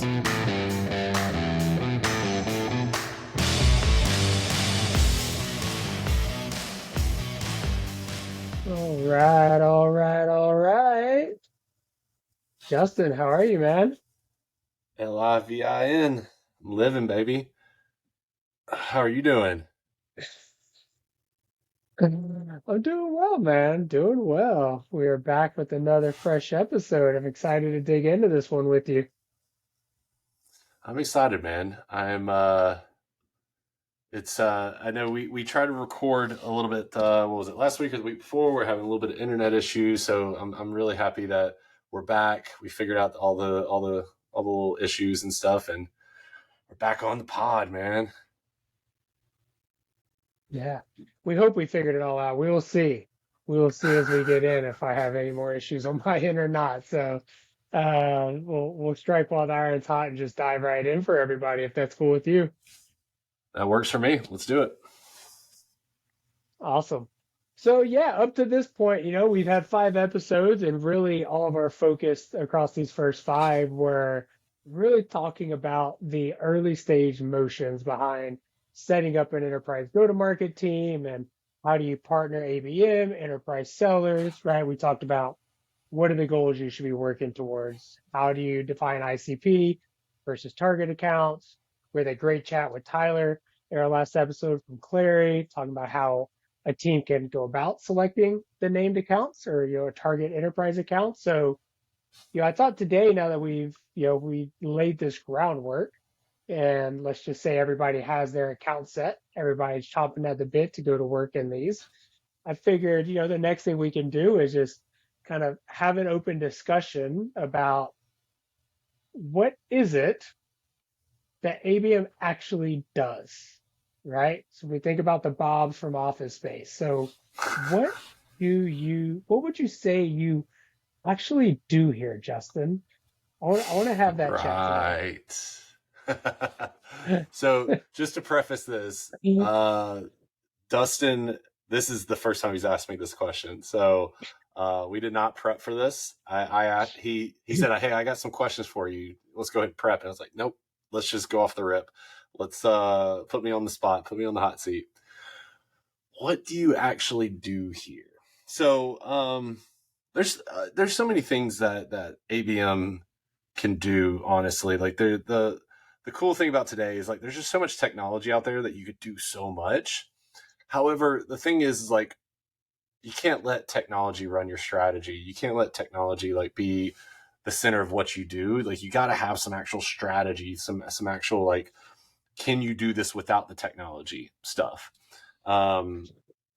All right, all right, all right. Justin, how are you, man? Livin. I'm living, baby. How are you doing? I'm doing well, man. Doing well. We are back with another fresh episode. I'm excited to dig into this one with you. I'm excited, man. I know we tried to record a little bit what was it, last week or the week before? We're having a little bit of internet issues, so I'm really happy that we're back. We figured out all the little issues and stuff, and we're back on the pod, man. Yeah. We hope we figured it all out. We will see. We will see as we get in if I have any more issues on my end or not. So we'll strike while the iron's hot and just dive right in for everybody if that's cool with you. That works for me. Let's do it. Awesome. So yeah, up to this point, we've had 5 episodes, and really all of our focus across these first five were really talking about the early stage motions behind setting up an enterprise go-to-market team and how do you partner ABM, enterprise sellers, right? We talked about what are the goals you should be working towards? How do you define ICP versus target accounts? We had a great chat with Tyler in our last episode from Clary, talking about how a team can go about selecting the named accounts or a target enterprise account. So, I thought today, now that we laid this groundwork, and let's just say everybody has their account set, everybody's chomping at the bit to go to work in these. I figured, the next thing we can do is just kind of have an open discussion about what is it that ABM actually does, right? So we think about the Bobs from Office Space. So what what would you say you actually do here, Justin? I want to have that chat today. Right. So, just to preface this, Dustin, this is the first time he's asked me this question. So, we did not prep for this. He said, "Hey, I got some questions for you. Let's go ahead and prep." And I was like, "Nope. Let's just go off the rip. Let's put me on the spot. Put me on the hot seat. What do you actually do here?" So, there's so many things that ABM can do. Honestly, like the cool thing about today is like there's just so much technology out there that you could do so much. However, the thing is like you can't let technology run your strategy. You can't let technology like be the center of what you do. Like you got to have some actual strategy, some actual like, can you do this without the technology stuff? Um,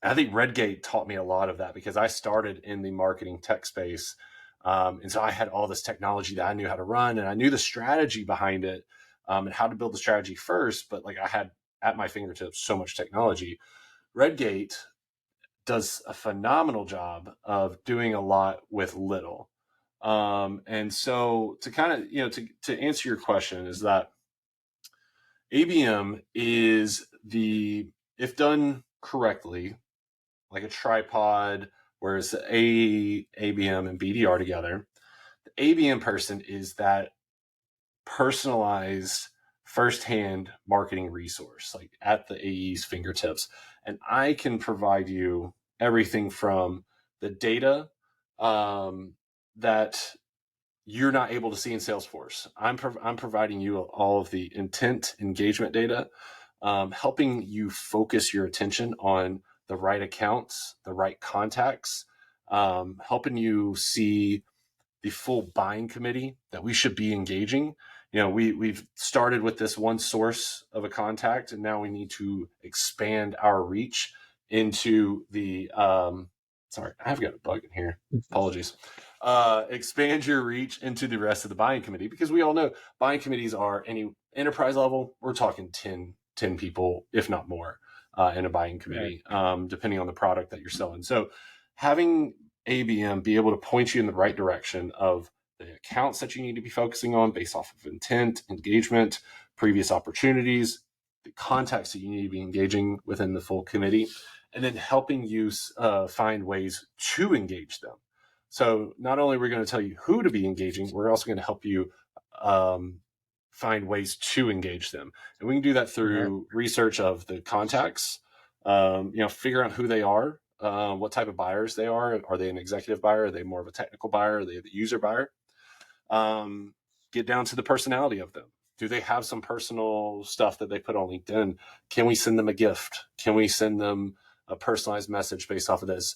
I think Redgate taught me a lot of that because I started in the marketing tech space. And so I had all this technology that I knew how to run and I knew the strategy behind it, and how to build the strategy first. But like I had at my fingertips so much technology. Redgate does a phenomenal job of doing a lot with little. And so to kind of, to answer your question is that ABM is if done correctly, like a tripod, whereas ABM and BDR together, the ABM person is that personalized firsthand marketing resource, like at the AE's fingertips. And I can provide you everything from the data that you're not able to see in Salesforce. I'm providing you all of the intent engagement data, helping you focus your attention on the right accounts, the right contacts, helping you see the full buying committee that we should be engaging. We've started with this one source of a contact, and now we need to expand our reach into the. Sorry, I've got a bug in here. Apologies. Expand your reach into the rest of the buying committee because we all know buying committees are any enterprise level. We're talking 10 people, if not more, in a buying Right. committee, depending on the product that you're selling. So having ABM be able to point you in the right direction of the accounts that you need to be focusing on based off of intent, engagement, previous opportunities, the contacts that you need to be engaging within the full committee, and then helping you find ways to engage them. So not only are we going to tell you who to be engaging, we're also going to help you find ways to engage them. And we can do that Right. through research of the contacts, figure out who they are, what type of buyers they are. Are they an executive buyer? Are they more of a technical buyer? Are they the user buyer? um, get down to the personality of them. Do they have some personal stuff that they put on LinkedIn? Can we send them a gift? Can we send them a personalized message based off of this?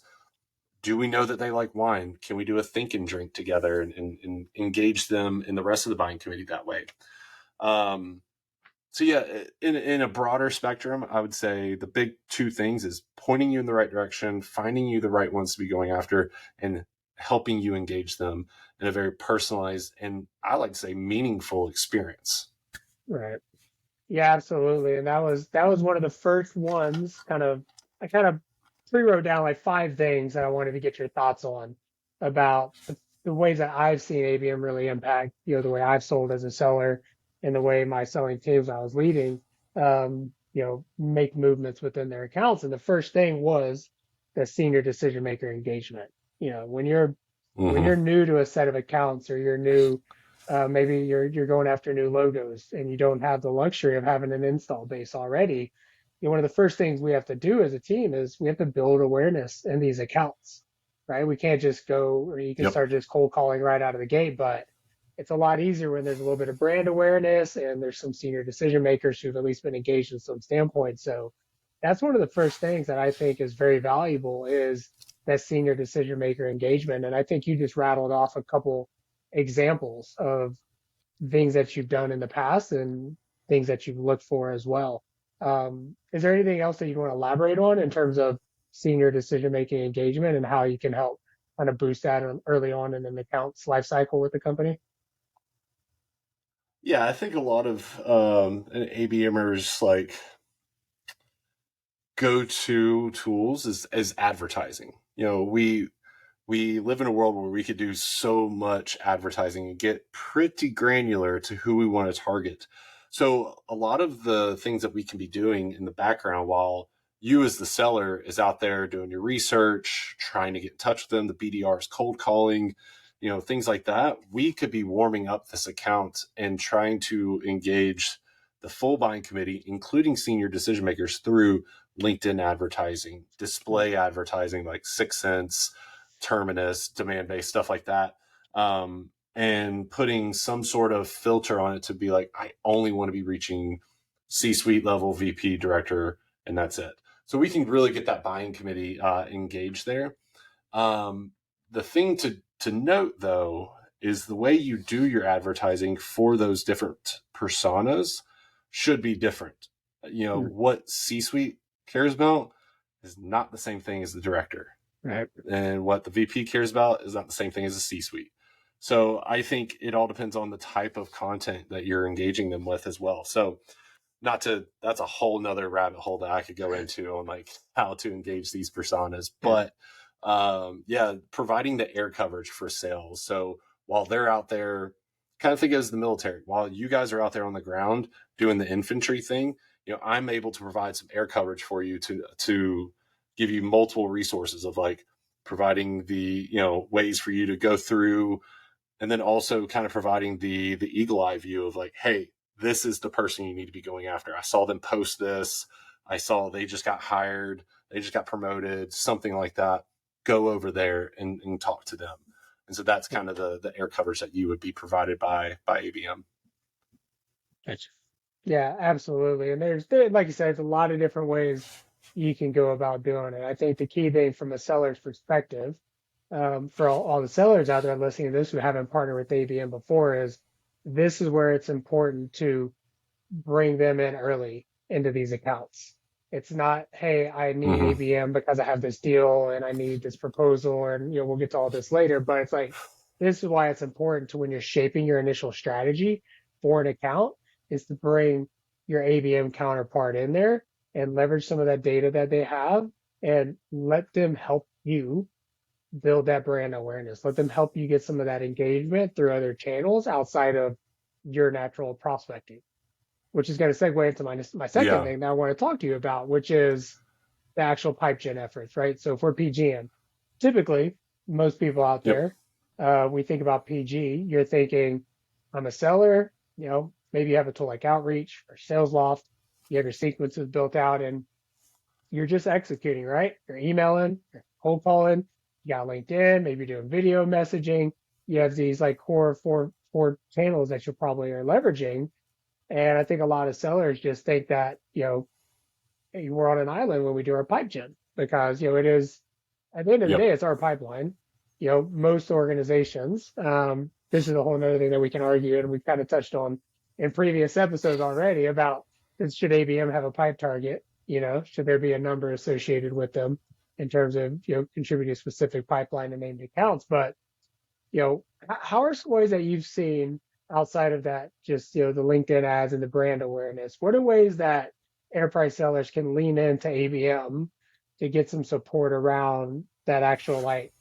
Do we know that they like wine? Can we do a think and drink together and engage them in the rest of the buying committee that way? Um, so yeah, in a broader spectrum, I would say the big two things is pointing you in the right direction, finding you the right ones to be going after, and helping you engage them in a very personalized and I like to say meaningful experience. Right. Yeah, absolutely. And that was one of the first ones I kind of pre-wrote down like five things that I wanted to get your thoughts on about the ways that I've seen ABM really impact, the way I've sold as a seller and the way my selling teams I was leading, make movements within their accounts. And the first thing was the senior decision maker engagement. When you're Mm-hmm. new to a set of accounts or you're new, maybe you're going after new logos and you don't have the luxury of having an install base already. One of the first things we have to do as a team is we have to build awareness in these accounts, right? We can't just go, or you can Yep. start just cold calling right out of the gate, but it's a lot easier when there's a little bit of brand awareness and there's some senior decision makers who've at least been engaged in some standpoint. So that's one of the first things that I think is very valuable is that senior decision maker engagement. And I think you just rattled off a couple examples of things that you've done in the past and things that you've looked for as well. Is there anything else that you want to elaborate on in terms of senior decision making engagement and how you can help kind of boost that early on in an account's life cycle with the company? Yeah, I think a lot of ABMers like go to tools is advertising. We live in a world where we could do so much advertising and get pretty granular to who we want to target. So a lot of the things that we can be doing in the background while you as the seller is out there doing your research, trying to get in touch with them, the BDRs cold calling, things like that, we could be warming up this account and trying to engage the full buying committee, including senior decision makers through LinkedIn advertising, display advertising like 6 Sense, Terminus, demand based stuff like that, and putting some sort of filter on it to be like, I only want to be reaching C-suite level VP director, and that's it. So we can really get that buying committee engaged there. The thing to note though is the way you do your advertising for those different personas should be different. What C-suite cares about is not the same thing as the director, Right. and what the VP cares about is not the same thing as the C-suite. So I think it all depends on the type of content that you're engaging them with as well. So not to that's a whole nother rabbit hole that I could go into on like how to engage these personas. Yeah. But yeah, providing the air coverage for sales. So while they're out there, kind of think as the military, while you guys are out there on the ground doing the infantry thing, I'm able to provide some air coverage for you to give you multiple resources of like providing the ways for you to go through, and then also kind of providing the eagle eye view of like, hey, this is the person you need to be going after. I saw them post this. I saw they just got hired. They just got promoted, something like that. Go over there and talk to them. And so that's kind of the air coverage that you would be provided by ABM. Gotcha. Yeah, absolutely. And like you said, there's a lot of different ways you can go about doing it. I think the key thing from a seller's perspective, for all the sellers out there listening to this who haven't partnered with ABM before, is this is where it's important to bring them in early into these accounts. It's not, hey, I need Mm-hmm. ABM because I have this deal and I need this proposal and we'll get to all this later. But it's like this is why it's important to when you're shaping your initial strategy for an account is to bring your ABM counterpart in there and leverage some of that data that they have and let them help you build that brand awareness. Let them help you get some of that engagement through other channels outside of your natural prospecting, which is going to segue into my second Yeah. thing that I want to talk to you about, which is the actual pipe gen efforts, right? So for PGM, typically most people out Yep. there, we think about PG, you're thinking, I'm a seller, maybe you have a tool like Outreach or SalesLoft, you have your sequences built out, and you're just executing, right? You're emailing, you're cold calling, you got LinkedIn, maybe you're doing video messaging. You have these like core four channels that you probably are leveraging. And I think a lot of sellers just think that, hey, we're on an island when we do our pipe gen because, it is at the end of the Yep. day, it's our pipeline. Most organizations, this is a whole other thing that we can argue, and we've kind of touched on in previous episodes already about should ABM have a pipe target? Should there be a number associated with them in terms of, contributing specific pipeline and named accounts? But how are some ways that you've seen outside of that, just, the LinkedIn ads and the brand awareness? What are ways that enterprise sellers can lean into ABM to get some support around that actual like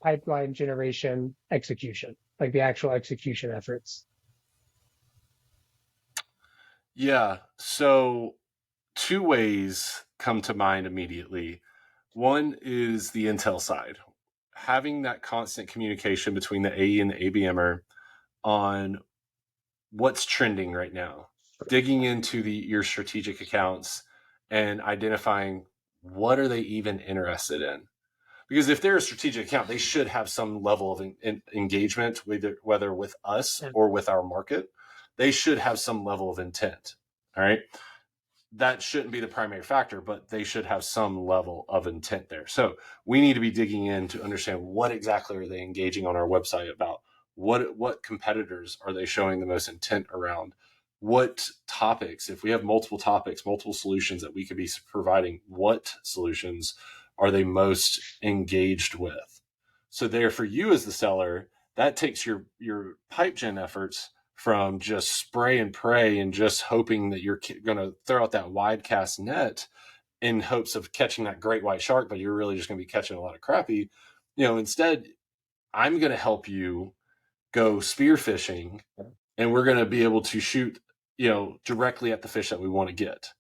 pipeline generation execution, like the actual execution efforts? Yeah. So two ways come to mind immediately. One is the Intel side, having that constant communication between the AE and the ABMer on what's trending right now, digging into your strategic accounts and identifying what are they even interested in. Because if they're a strategic account, they should have some level of engagement, whether with us Yeah. or with our market. They should have some level of intent. All right. That shouldn't be the primary factor, but they should have some level of intent there. So we need to be digging in to understand what exactly are they engaging on our website about. What competitors are they showing the most intent around? What topics, if we have multiple topics, multiple solutions that we could be providing, what solutions are they most engaged with? So there, for you as the seller, that takes your pipe gen efforts from just spray and pray and just hoping that you're going to throw out that wide cast net in hopes of catching that great white shark, but you're really just going to be catching a lot of crappie. Instead, I'm going to help you go spear fishing, and we're going to be able to shoot, directly at the fish that we want to get,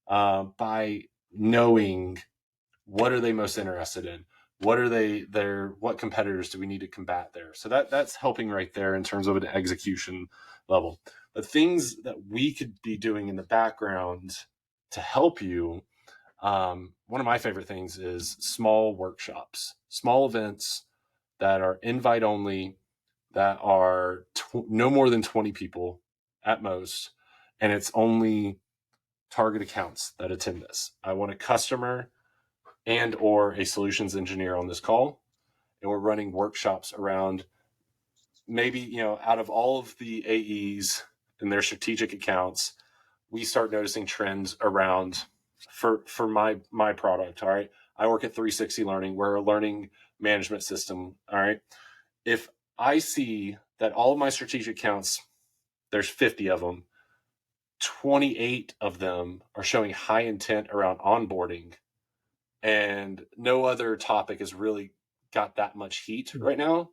by knowing what are they most interested in, what are what competitors do we need to combat there. So that's helping right there in terms of an execution level. The things that we could be doing in the background to help you, one of my favorite things is small workshops, small events that are invite only, that are no more than 20 people at most, and it's only target accounts that attend this. I want a customer and or a solutions engineer on this call, and we're running workshops around, maybe, out of all of the AEs and their strategic accounts, we start noticing trends around, for my product. All right, I work at 360 Learning. We're a learning management system. All right, if I see that all of my strategic accounts, there's 50 of them, 28 of them are showing high intent around onboarding, and no other topic has really got that much heat right now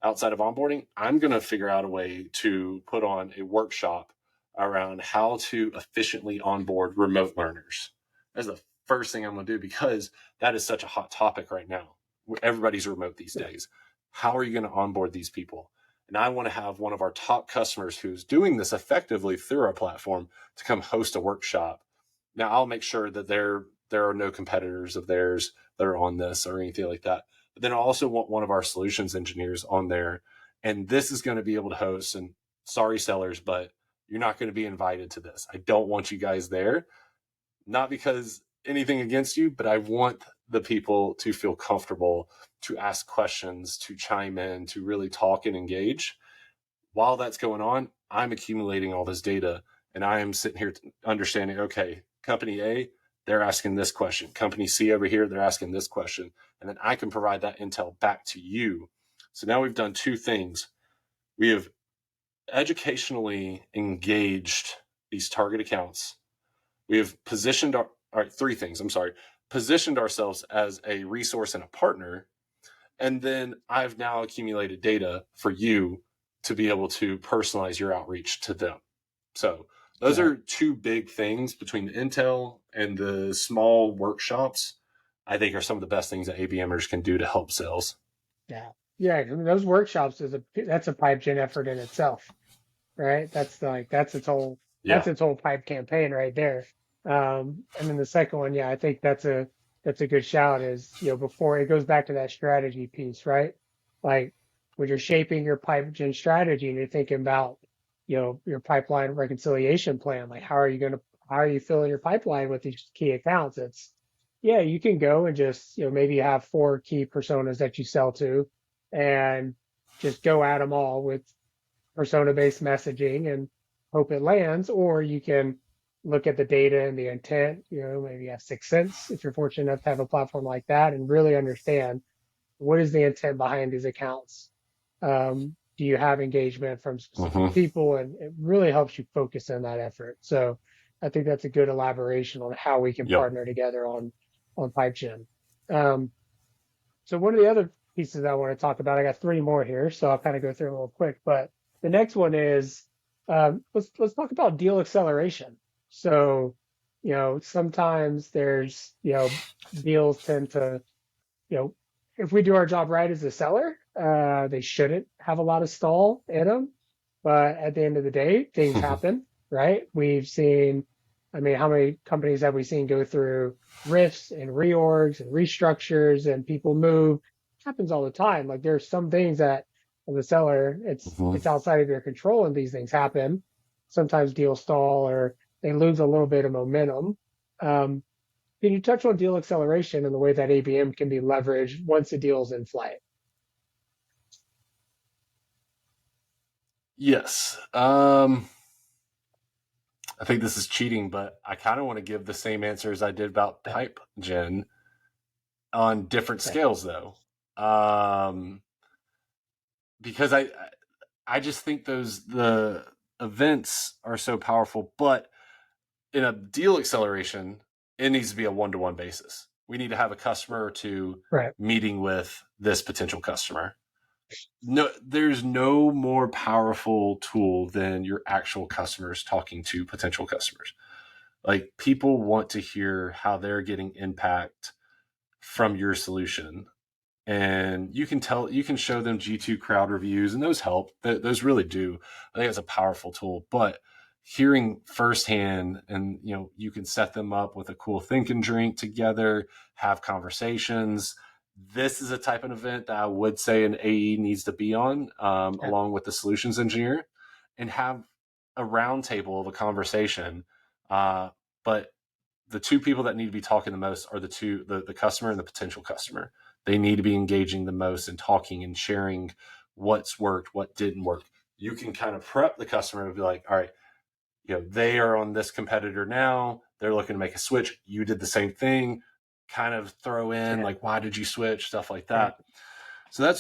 outside of onboarding, I'm going to figure out a way to put on a workshop around how to efficiently onboard remote learners. That's the first thing I'm going to do, because that is such a hot topic right now. Everybody's remote these days. How are you going to onboard these people? And I want to have one of our top customers who's doing this effectively through our platform to come host a workshop. Now, I'll make sure that there are no competitors of theirs that are on this or anything like that. But then I also want one of our solutions engineers on there. And this is going to be able to host. And sorry, sellers, but you're not going to be invited to this. I don't want you guys there. Not because anything against you, but I want the people to feel comfortable to ask questions, to chime in, to really talk and engage. While that's going on, I'm accumulating all this data, and I am sitting here understanding, okay, company A, they're asking this question. Company C over here, they're asking this question. And then I can provide that intel back to you. So now we've done two things. We have educationally engaged these target accounts. We have three things, positioned ourselves as a resource and a partner. And then I've now accumulated data for you to be able to personalize your outreach to them. So those Yeah. are two big things between the Intel and the small workshops, I think, are some of the best things that ABMers can do to help sales. Yeah. Yeah. I mean, those workshops that's a pipe gen effort in itself. right? That's Yeah. its whole pipe campaign right there. And then the second one, yeah, I think that's a good shout is, before it goes back to that strategy piece, right? Like when you're shaping your pipe gen strategy and you're thinking about, your pipeline reconciliation plan, like how are you filling your pipeline with these key accounts? Yeah, you can go and just, maybe have four key personas that you sell to and just go at them all with persona-based messaging and hope it lands, or you can look at the data and the intent, maybe have Sixth Sense if you're fortunate enough to have a platform like that and really understand what is the intent behind these accounts. Do you have engagement from specific Hmm. people? And it really helps you focus in that effort. So I think that's a good elaboration on how we can Yep. partner together on PipeGen. Um, so one of the other pieces I want to talk about, I got three more here, so I'll kind of go through them real quick. But the next one is let's talk about deal acceleration. So, sometimes there's, deals tend to, you know, if we do our job right as a seller, they shouldn't have a lot of stall in them. But at the end of the day, things happen, right? We've seen, I mean, how many companies have we seen go through rifts and reorgs and restructures and people move? It happens all the time. Like there's some things that as a seller, Hmm. it's outside of your control and these things happen. Sometimes deals stall or they lose a little bit of momentum. Um, can you touch on deal acceleration and the way that ABM can be leveraged once a deal is in flight? Yes. I think this is cheating, but I kind of want to give the same answer as I did about Okay. pipe gen on different Okay. scales, though. Um, because I just think the events are so powerful, but in a deal acceleration, it needs to be a one-to-one basis. We need to have a customer or two Right. meeting with this potential customer. No, there's no more powerful tool than your actual customers talking to potential customers. Like people want to hear how they're getting impact from your solution, and you can show them G2 crowd reviews, and those help. Those really do. I think it's a powerful tool, but hearing firsthand, and you can set them up with a cool think and drink together, have conversations. This is a type of event that I would say an AE needs to be on, Yeah. along with the solutions engineer, and have a roundtable of a conversation. But the two people that need to be talking the most are the customer and the potential customer. They need to be engaging the most and talking and sharing what's worked, what didn't work. You can kind of prep the customer to be like, all right, they are on this competitor now. They're looking to make a switch. You did the same thing. Kind of throw in Yeah. like, why did you switch? Stuff like Right. that. So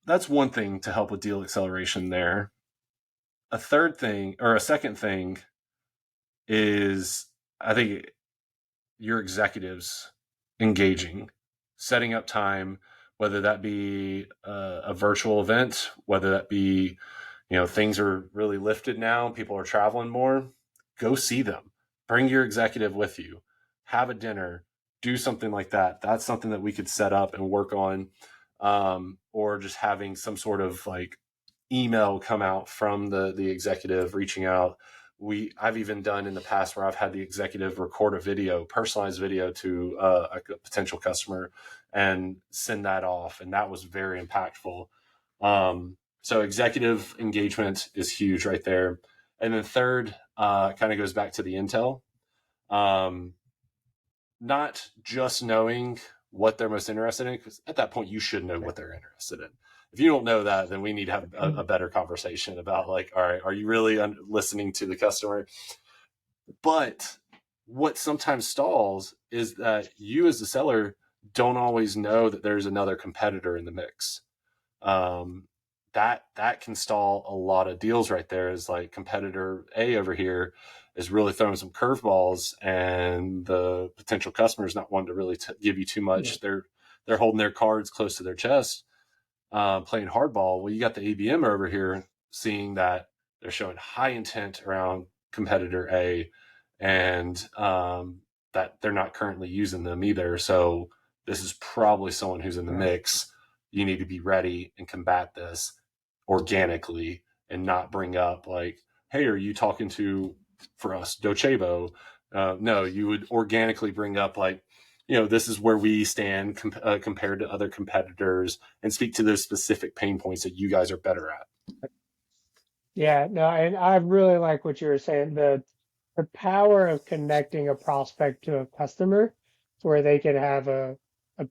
that's one thing to help with deal acceleration there. A third thing or a second thing is I think your executives engaging, setting up time, whether that be a virtual event, whether that be, things are really lifted now, people are traveling more, go see them. Bring your executive with you, have a dinner, do something like that. That's something that we could set up and work on, or just having some sort of like email come out from the executive reaching out. I've even done in the past where I've had the executive record a video, personalized video to a potential customer and send that off, and that was very impactful. So executive engagement is huge right there. And then third, kind of goes back to the intel. Um, Not just knowing what they're most interested in, because at that point you should know Yeah. what they're interested in. If you don't know that, then we need to have a better conversation about like, all right, are you really listening to the customer? But what sometimes stalls is that you as the seller don't always know that there's another competitor in the mix. um, that can stall a lot of deals right there. Is like competitor A over here is really throwing some curveballs, and the potential customer is not wanting to really give you too Yeah. much. They're holding their cards close to their chest, playing hardball. Well, you got the ABM over here seeing that they're showing high intent around competitor A, and that they're not currently using them either. So this is probably someone who's in the Right. mix. You need to be ready and combat this organically and not bring up like, hey, are you talking to, for us, Docebo? No, you would organically bring up like, this is where we stand compared to other competitors, and speak to those specific pain points that you guys are better at. Yeah, no, and I really like what you were saying. The power of connecting a prospect to a customer where they can have a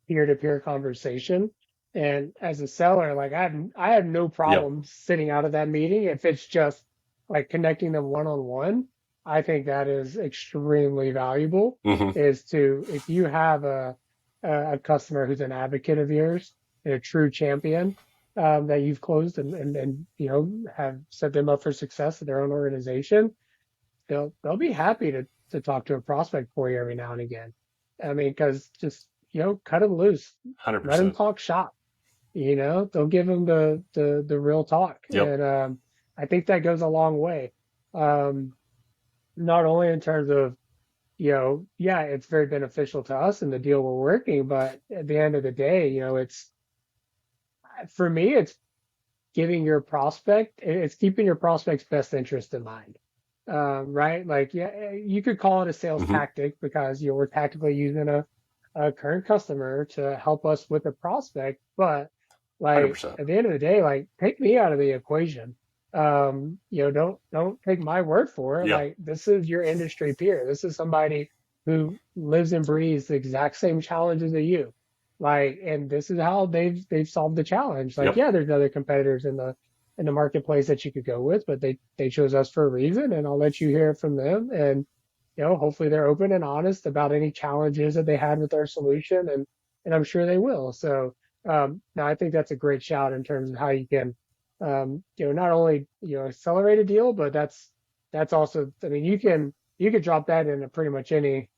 peer-to-peer conversation. And as a seller, like I have no Yep. problem sitting out of that meeting if it's just like connecting them one-on-one. I think that is extremely valuable, Mm-hmm. is to if you have a customer who's an advocate of yours and a true champion, that you've closed and have set them up for success in their own organization, they'll be happy to talk to a prospect for you every now and again. I mean, because just cut them loose, let them 100%. talk shop. Don't give them the real talk, Yep. and I think that goes a long way. Um, Not only in terms of yeah, it's very beneficial to us in the deal we're working, but at the end of the day, it's for me, it's giving your prospect, it's keeping your prospect's best interest in mind. Right? Like, yeah, you could call it a sales Mm-hmm. tactic because we're tactically using a current customer to help us with a prospect. But like 100%. at the end of the day, like take me out of the equation. Don't take my word for it. Yeah. Like this is your industry peer. This is somebody who lives and breathes the exact same challenges as you. Like, and this is how they've solved the challenge. Like, Yep. yeah, there's other competitors in the marketplace that you could go with, but they chose us for a reason, and I'll let you hear from them. And hopefully they're open and honest about any challenges that they had with our solution, and I'm sure they will. So no, I think that's a great shout in terms of how you can not only accelerate a deal, but that's also, I mean, you can drop that into pretty much any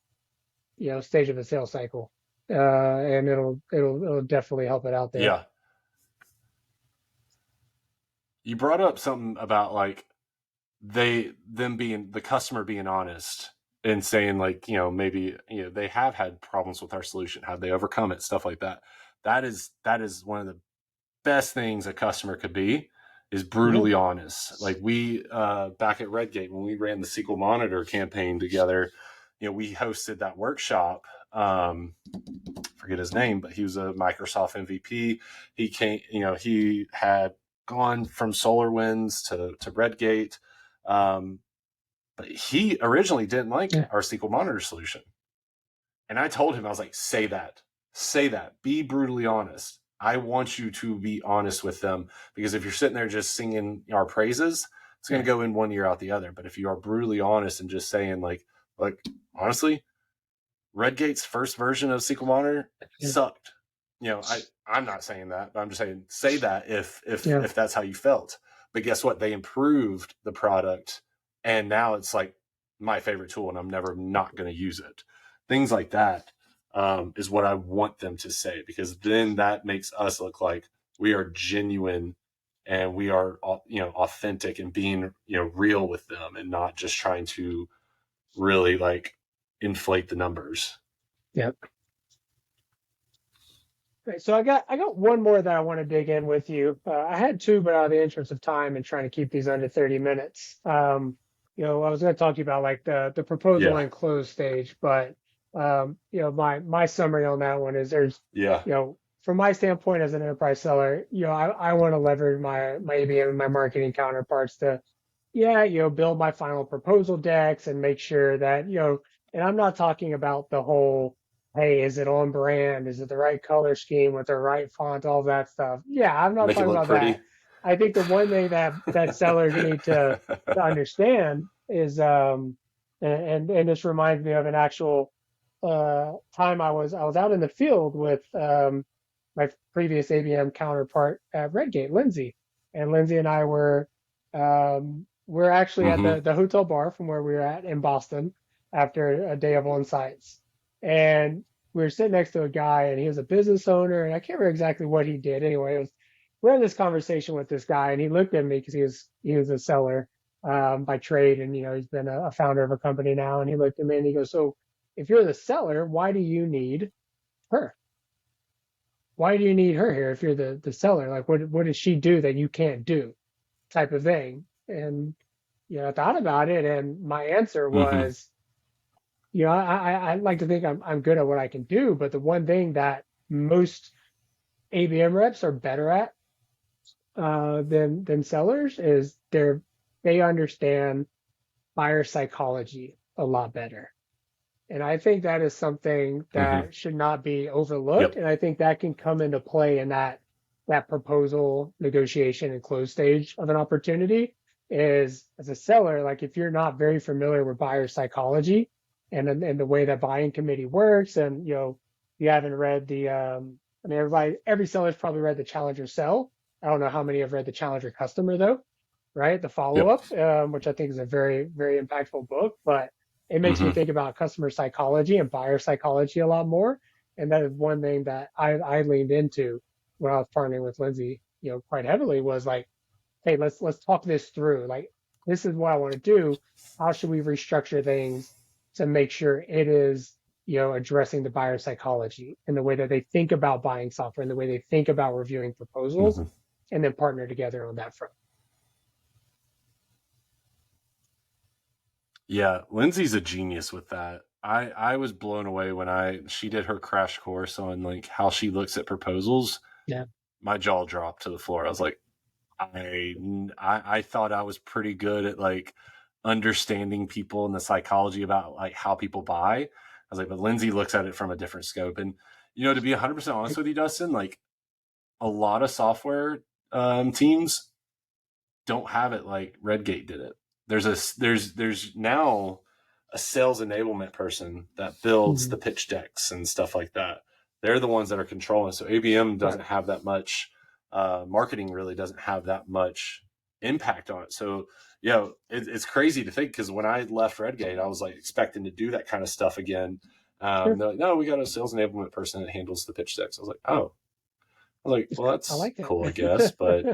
stage of the sales cycle, and it'll definitely help it out there. Yeah. You brought up something about like them being the customer being honest and saying like, maybe, they have had problems with our solution. How they overcome it, stuff like that. That is one of the best things a customer could be, is Yeah, brutally honest. Like we, back at Redgate, when we ran the SQL Monitor campaign together, we hosted that workshop. Forget his name, but he was a Microsoft MVP. He came, he had gone from SolarWinds to Redgate. Um, but he originally didn't like yeah, our SQL Monitor solution. And I told him, I was like, say that, be brutally honest. I want you to be honest with them, because if you're sitting there just singing our praises, it's going yeah, to go in one ear out the other. But if you are brutally honest and just saying like honestly, Redgate's first version of SQL Monitor yeah, sucked. I'm not saying that, but I'm just saying, say that yeah, if that's how you felt. But guess what? They improved the product, and now it's like my favorite tool, and I'm never not going to use it. Things like that is what I want them to say, because then that makes us look like we are genuine and we are authentic and being real with them, and not just trying to really like inflate the numbers. yeah. Okay, so I got one more that I want to dig in with you. I had two, but out of the interest of time and trying to keep these under 30 minutes. I was going to talk to you about like the proposal Yeah. and close stage, but my summary on that one is there's Yeah. from my standpoint as an enterprise seller, I want to leverage my ABM and my marketing counterparts to yeah, build my final proposal decks and make sure that, and I'm not talking about the whole, hey, is it on brand? Is it the right color scheme with the right font, all that stuff? Yeah, I'm not Make it talking look about pretty. that. I think the one thing that sellers need to understand is, and this reminds me of an actual time I was out in the field with my previous ABM counterpart at Redgate, Lindsay, and Lindsay and I we're actually at Mm-hmm. the hotel bar from where we were at in Boston after a day of on sites. And we were sitting next to a guy, and he was a business owner, and I can't remember exactly what he did. Anyway, we had this conversation with this guy, and he looked at me because he was a seller by trade, and he's been a founder of a company now. And he looked at me and he goes, "So if you're the seller, why do you need her? Why do you need her here if you're the seller? Like what does she do that you can't do?" Type of thing. And I thought about it, and my answer Hmm. was, I like to think I'm good at what I can do, but the one thing that most ABM reps are better at than sellers is they understand buyer psychology a lot better. And I think that is something Hmm. that should not be overlooked. Yep. And I think that can come into play in that proposal, negotiation, and close stage of an opportunity is as a seller, like if you're not very familiar with buyer psychology and the way that buying committee works, and you haven't read I mean every seller's probably read the Challenger Sell. I don't know how many have read the Challenger Customer though, right? The follow Yep. up, which I think is a very, very impactful book, but it makes me Hmm. think about customer psychology and buyer psychology a lot more. And that is one thing that I leaned into when I was partnering with Lindsay, quite heavily was like, hey, let's talk this through. Like, this is what I want to do. How should we restructure things to make sure it is, addressing the buyer psychology and the way that they think about buying software and the way they think about reviewing proposals, Hmm. and then partner together on that front. Yeah, Lindsay's a genius with that. I was blown away when she did her crash course on like how she looks at proposals. Yeah. My jaw dropped to the floor. I was like, I thought I was pretty good at like understanding people and the psychology about like how people buy. I was like, but Lindsay looks at it from a different scope. And to be 100% honest with you, Dustin, like a lot of software teams don't have it like Redgate did it. There's now a sales enablement person that builds the Mhm. pitch decks and stuff like that. They're the ones that are controlling. So ABM Right. doesn't have that much. Marketing really doesn't have that much impact on it. So it's crazy to think because when I left Redgate, I was like expecting to do that kind of stuff again. Sure. They're like, no, we got a sales enablement person that handles the pitch decks. I was like, oh, I was like, well, I that's like it. cool, I guess, but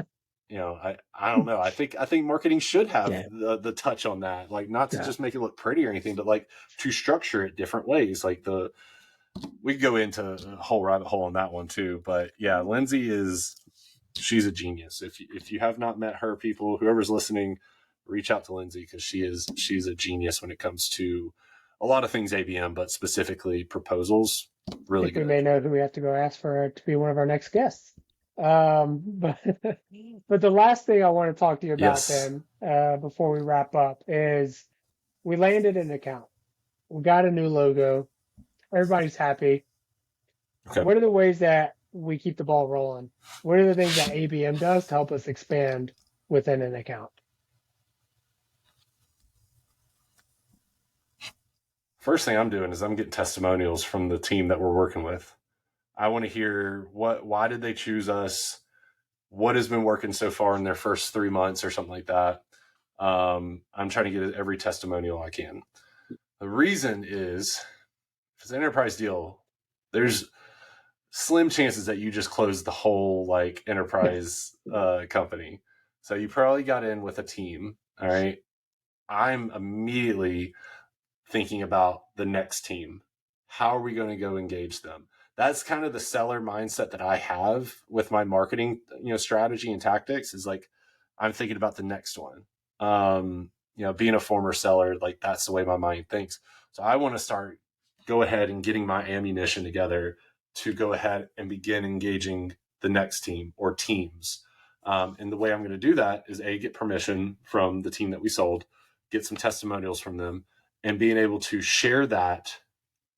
I don't know. I think marketing should have Yeah. the touch on that, like not to Yeah. just make it look pretty or anything, but like to structure it different ways. Like we could go into a whole rabbit hole on that one too. But yeah, Lindsay she's a genius. If you have not met her, people, whoever's listening, reach out to Lindsay because she's a genius when it comes to a lot of things ABM, but specifically proposals. Really Think we good. may know who we have to go ask for to be one of our next guests. But but the last thing I want to talk to you about Yes. then, before we wrap up, is we landed an account. We got a new logo. Everybody's happy. Okay. What are the ways that we keep the ball rolling? What are the things that ABM does to help us expand within an account? First thing I'm doing is I'm getting testimonials from the team that we're working with. I want to hear why did they choose us? What has been working so far in their first 3 months or something like that. I'm trying to get every testimonial I can. The reason is if it's an enterprise deal, there's slim chances that you just close the whole like Yeah. enterprise company. So you probably got in with a team. All right. I'm immediately thinking about the next team. How are we going to go engage them? That's kind of the seller mindset that I have with my marketing, strategy and tactics is like I'm thinking about the next one. Being a former seller, like that's the way my mind thinks. So I want to go ahead and getting my ammunition together to go ahead and begin engaging the next team or teams. And the way I'm going to do that is get permission from the team that we sold, get some testimonials from them, and being able to share that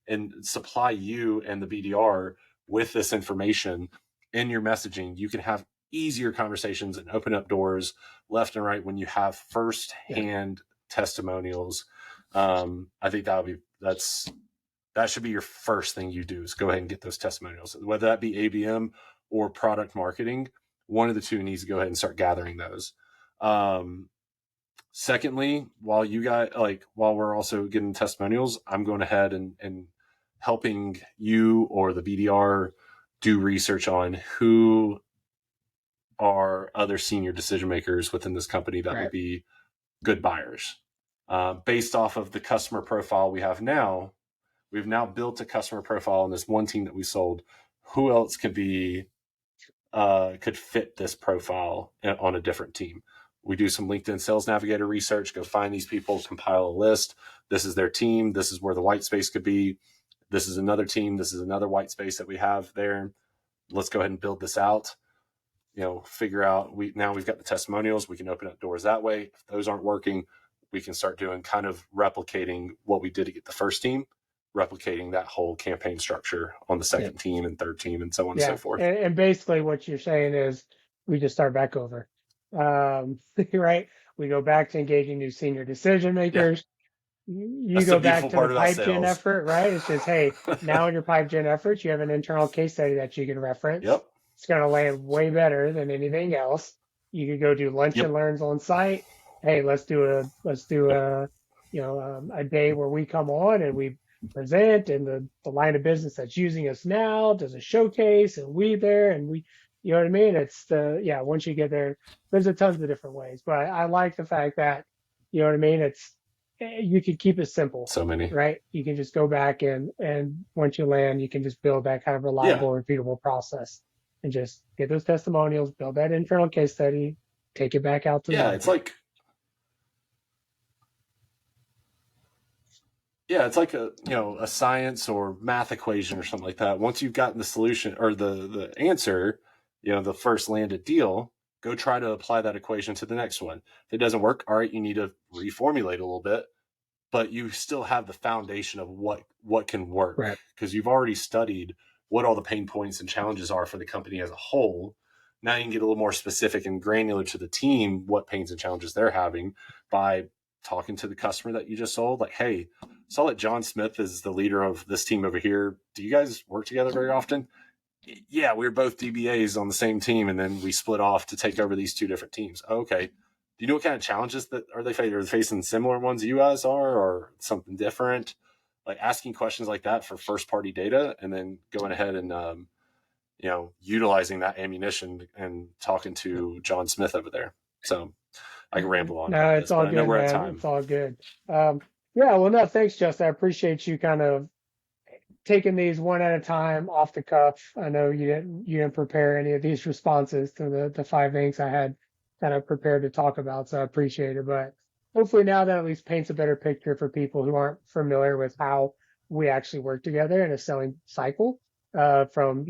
and supply you and the BDR with this information in your messaging, you can have easier conversations and open up doors left and right when you have first Yeah. hand testimonials. I think that should be your first thing you do is go ahead and get those testimonials, whether that be ABM or product marketing. One of the two needs to go ahead and start gathering those. Secondly, while we're also getting testimonials, I'm going ahead and helping you or the BDR do research on who are other senior decision makers within this company that would Right. be good buyers. Based off of the customer profile we have now, we've now built a customer profile in this one team that we sold. Who else could fit this profile on a different team? we do some LinkedIn Sales Navigator research, go find these people, compile a list. This is their team. This is where the white space could be. This is another team. This is another white space that we have there. Let's go ahead and build this out. Figure out, we've got the testimonials. We can open up doors that way. If those aren't working, we can start doing kind of replicating what we did to get the first team, replicating that whole campaign structure on the second team and third team and so on and so forth. And basically what you're saying is we just start back over. Right? We go back to engaging new senior decision makers. You go back to the pipe gen effort, right? It's just, hey, now in your pipe gen efforts, you have an internal case study that you can reference. Yep. It's going to land way better than anything else. You could go do lunch and learns on site. Hey, let's do a day where we come on and we present, and the line of business that's using us now does a showcase, and we there, and we, you know what I mean? It's once you get there, there's a tons of different ways, but I like the fact that, you know what I mean? You could keep it simple. So many, right? You can just go back and once you land, you can just build that kind of reliable, repeatable process and just get those testimonials, build that internal case study, take it back out to the market. It's like a science or math equation or something like that. Once you've gotten the solution or the answer, the first landed deal, go try to apply that equation to the next one. If it doesn't work, all right, you need to reformulate a little bit, but you still have the foundation of what can work, right? Because you've already studied what all the pain points and challenges are for the company as a whole. Now you can get a little more specific and granular to the team, what pains and challenges they're having by talking to the customer that you just sold. Like, hey, saw that John Smith is the leader of this team over here. Do you guys work together very often? Yeah, we were both DBAs on the same team, and then we split off to take over these two different teams. Okay. Do you know what kind of challenges that are they facing? Similar ones you guys are, or something different? Like asking questions like that for first party data, and then going ahead and utilizing that ammunition and talking to John Smith over there. So I can ramble on. No, it's all good, man. It's all good. Thanks, Justin. I appreciate you kind of taking these one at a time off the cuff. I know you didn't prepare any of these responses to the 5 things I had kind of prepared to talk about, so I appreciate it. But hopefully now that at least paints a better picture for people who aren't familiar with how we actually work together in a selling cycle, from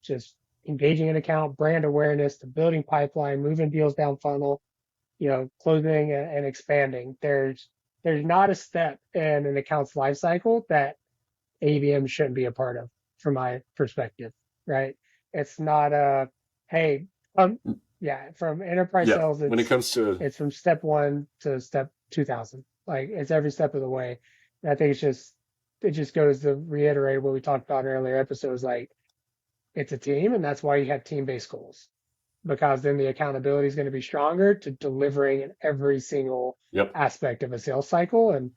just engaging an account, brand awareness, to building pipeline, moving deals down funnel, closing and expanding. There's not a step in an account's life cycle that ABM shouldn't be a part of, from my perspective, right? It's not from enterprise sales, when it comes to it's from step 1 to step 2000. Like, it's every step of the way. And I think it just goes to reiterate what we talked about in earlier episodes. Like, it's a team, and that's why you have team-based goals, because then the accountability is going to be stronger to delivering in every single aspect of a sales cycle. And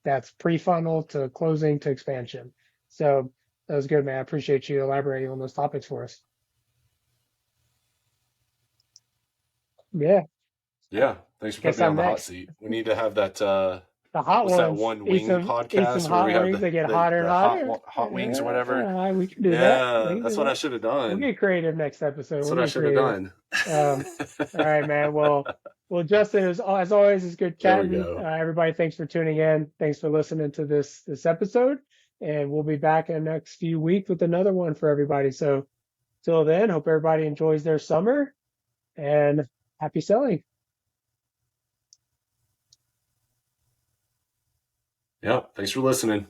that's pre-funnel to closing to expansion. So that was good, man. I appreciate you elaborating on those topics for us. Yeah. Thanks for putting me on the hot seat. We need to have that the hot ones, that one wing podcast where we have they get hotter and hotter, hot wings or whatever. We can do that. That's what I should have done. We'll get creative next episode. That's what I should have done. All right, man. Well, Justin, as always, it's good chatting. Everybody, thanks for tuning in. Thanks for listening to this episode, and we'll be back in the next few weeks with another one for everybody. So till then, hope everybody enjoys their summer, and happy selling. Yeah, thanks for listening.